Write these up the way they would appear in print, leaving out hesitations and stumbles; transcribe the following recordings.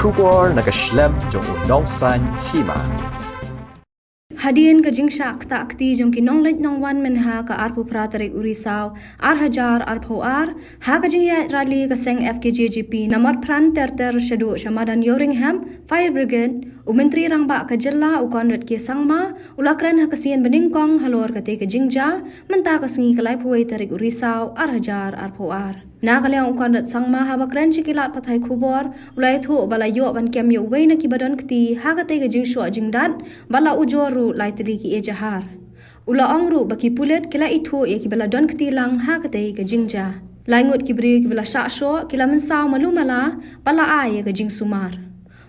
Kubor nagaslem jong udongsan Hima. Hadian ka Jingïaid ta akti jong kinong leit nong wan men ha ka arpu pratari urisaw ar hajar arpo ar ha ka Jingïaid rally ka seng FKJGP namar pran terter shadu shamadan Yoringham Fire Brigade umentri rangba ka jella u Conrad ke sangma ulakran ha kasian beningkong halor ka te ka Jingja menta ka sengi kalai puai tarik urisaw ar hajar arpo ar Nakaliang u Conrad sangma ha bakran chikilat pathai kubor ulai Ithuh bala yo ban kem yo Uwei na Kiba Donkti ha ka te ka Shoh jingdan bala ujoru lai teliki ejahar. Ula ongru baki pulet kila Ithuh ya kibala Donkti lang ha katay ka Jingja. Laingot ki Briew kibala Shoh kila mensaw malumala bala ay ka Jingsumar.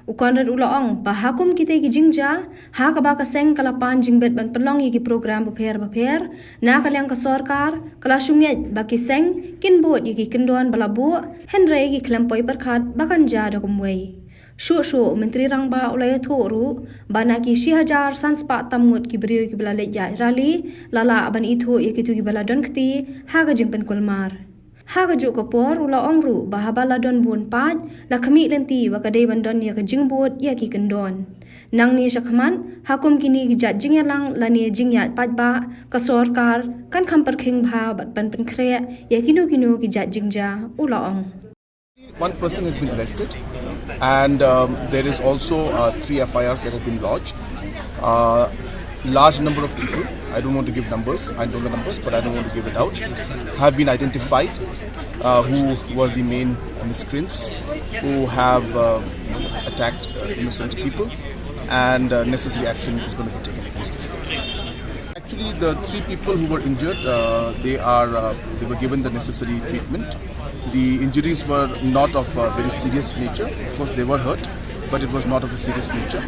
U Conrad ula ong bahakum kitay ki Jingja ha ka baka seng kalapan jingbet ban pelong ki program baper na kaliang ka sorkar kala Jingïaid baki seng kinbot ki kendon bala bu henry ki klampoy berkat bakanja da Uwei. Shuh menteri rangba ulai Ithuh ru bana ki 1000 sanspa tamut ki Briew ki bala leja rally lala ban Ithuh ya ki tu ki bala Donkti ha ga jingpen kulmar ha ga ju kapor ula ongru bahabala don bun pat la kami lenti wa kadai bandon ya ka jingbot ya ki kendon nang ni syakman hakum kini ki jat jingyalang la ni Jingïaid Paidbah ka sorkar kan khamper khing bha bat ban pen khre ya kinu ki jat jingja ula ong. One person has been arrested, and there is also 3 FIRs that have been lodged. Large number of people, I don't want to give numbers, I know the numbers, but I don't want to give it out, have been identified who were the main miscreants who have attacked innocent people, and necessary action is going to be taken against them. Actually, the 3 people who were injured, they were given the necessary treatment. The injuries were not of a very serious nature. Of course, they were hurt, but it was not of a serious nature.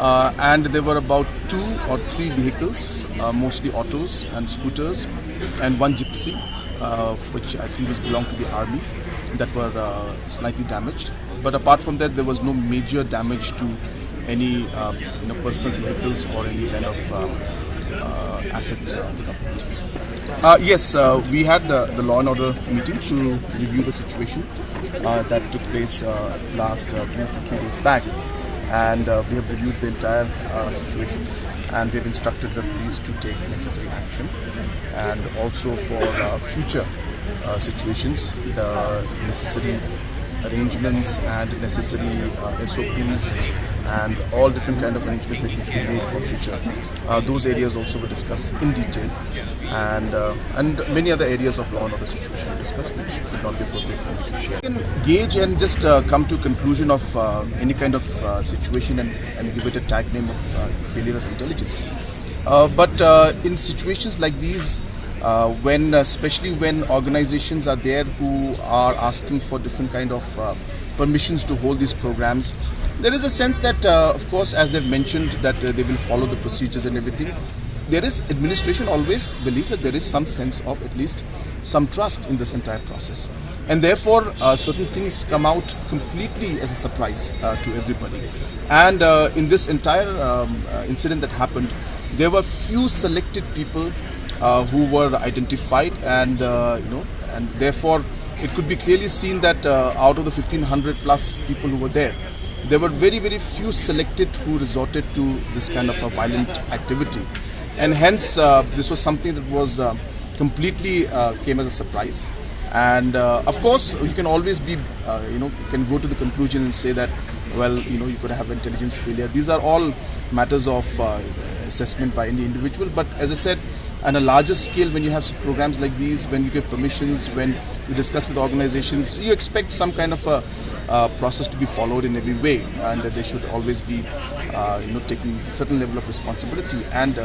And there were about 2 or 3 vehicles, mostly autos and scooters, and 1 gypsy, which I think belonged to the army, that were slightly damaged. But apart from that, there was no major damage to any personal vehicles or any kind of assets of the government. Yes, we had the law and order meeting to review the situation that took place last 2 to 3 days back, and we have reviewed the entire situation, and we have instructed the police to take necessary action, and also for future situations, the necessary arrangements and necessary SOPs and all different kind of arrangements that we can make for future. Those areas also were discussed in detail, and many other areas of law and order situation were discussed, which would not be appropriate for me to share. We can gauge and just come to a conclusion of any kind of situation and give it a tag name of failure of intelligence. But in situations like these, especially when organizations are there who are asking for different kind of permissions to hold these programs, there is a sense that, of course, as they've mentioned, that they will follow the procedures and everything. There is, administration always believes that there is some sense of at least some trust in this entire process. And therefore, certain things come out completely as a surprise to everybody. And in this entire incident that happened, there were few selected people who were identified, and and therefore it could be clearly seen that out of the 1500 plus people who were there were very few selected who resorted to this kind of a violent activity, and hence this was something that was completely came as a surprise. And of course, you can always be you can go to the conclusion and say that, well, you could have intelligence failure. These are all matters of assessment by any individual, but as I said, on a larger scale, when you have programs like these, when you give permissions, when you discuss with organizations, you expect some kind of a process to be followed in every way, and that they should always be taking a certain level of responsibility. And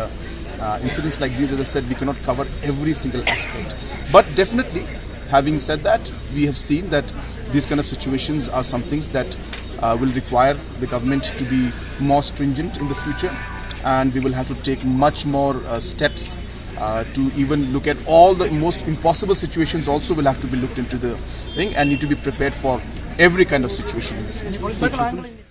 incidents like these, as I said, we cannot cover every single aspect, but definitely, having said that, we have seen that these kind of situations are some things that will require the government to be more stringent in the future, and we will have to take much more steps to even look at all the most impossible situations. Also will have to be looked into the thing, and need to be prepared for every kind of situation in the future.